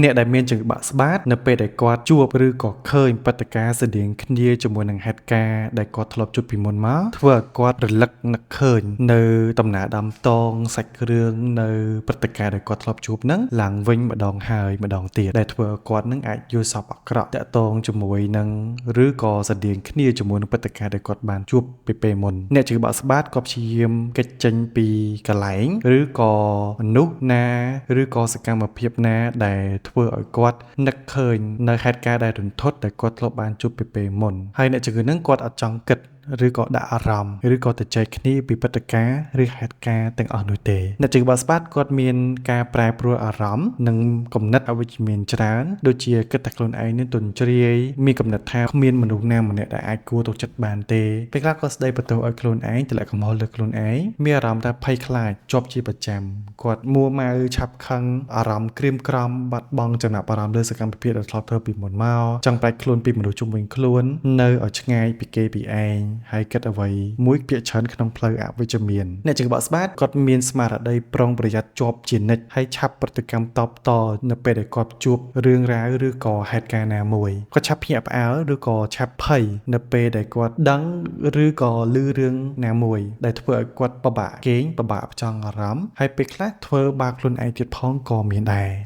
អ្នកដែលមានចង្វាក់ស្បាតនៅពេលដែលគាត់ជួបឬក៏ឃើញព្រឹត្តិការណ៍ស្តៀងគ្នាជាមួយនឹងហេតុការណ៍ដែលគាត់ធ្លាប់ជួបពីមុនមកធ្វើឲ្យគាត់រលឹកនឹកឃើញនៅដំណើរដើមតងសាច់រឿងនៅព្រឹត្តិការណ៍ដែលគាត់ធ្លាប់ជួបហ្នឹងឡើងវិញម្ដងហើយម្ដងទៀតដែលធ្វើឲ្យគាត់នឹងអាចយល់សប្តិអាក្រក់តាក់ទងជាមួយនឹងឬក៏ស្តៀងគ្នាជាមួយនឹងព្រឹត្តិការណ៍ដែលគាត់បានជួបពីពេលមុនអ្នកចង្វាក់ស្បាតគាត់ព្យាយាមគេចចេញពីកន្លែងឬក៏មនុស្សណាឬក៏សកម្មភាពណាដែលធ្វើឲ្យគាត់នឹកឃើញនៅហេតុការណ៍ដែលរន្ធត់ដែលគាត់ធ្លាប់បានជួបពីពេលមុនហើយអ្នកជំងឺនឹងគាត់អត់ចង់គិតឬក៏ដាក់អារម្មណ៍ឬក៏ទៅចែកគ្នាពីព្រឹត្តិការណ៍ឬហេតុការណ៍ទាំងអស់នោះទេអ្នកជំងឺបាក់ស្បាតគាត់មានការប្រែប្រួលអារម្មណ៍និងគំនិតអវិជ្ជមានច្រើនដូចជាគិតតែខ្លួនឯងនឹងទន់ជ្រាយមានគំនិតថាគ្មានមនុស្សណាម្នាក់ដែលអាចគួរទុកចិត្តបានទេពេលខ្លះក៏ស្ដីបន្ទោសឲ្យខ្លួនឯងទម្លាក់កំហុសលើខ្លួនឯងមានអារម្មណ៍ថាភ័យខ្លាចជាប់ជាប្រចាំគាត់មួម៉ៅឆាប់ខឹងអារម្មណ៍ក្រៀមក្រំបាត់បង់ចំណាប់អារម្មណ៍លើសកម្មភាពដែលធ្លាប់ធ្វើពីមុនមកចង់ផ្ដាច់ខ្លួនពីមនុស្សជុំវិញខ្លួននៅឲ្យឆ្ងាយពីគេពីឯងហើយគិតអ្វីមួយភាគច្រើនក្នុងផ្លូវអវិជ្ជមានអ្នកចង្វាក់ស្បាតគាត់មានស្មារតីប្រុងប្រយ័ត្នជាប់ជានិច្ចហើយឆាប់ប្រតិកម្មតបតនៅពេលដែលគាត់ជួបរឿងរ៉ាវឬក៏ហេតុការណ៍ណាមួយគាត់ឆាប់ភ្ញាក់ផ្អើលឬក៏ឆាប់ភ័យនៅពេលដែលគាត់ដឹងឬក៏ឮរឿងណាមួយដែលធ្វើឲ្យគាត់ពិបាកគេងពិបាកផ្ចង់អារម្មណ៍ហើយពេលខ្លះធ្វើបាបខ្លួនឯងទៀតផងក៏មានដែរ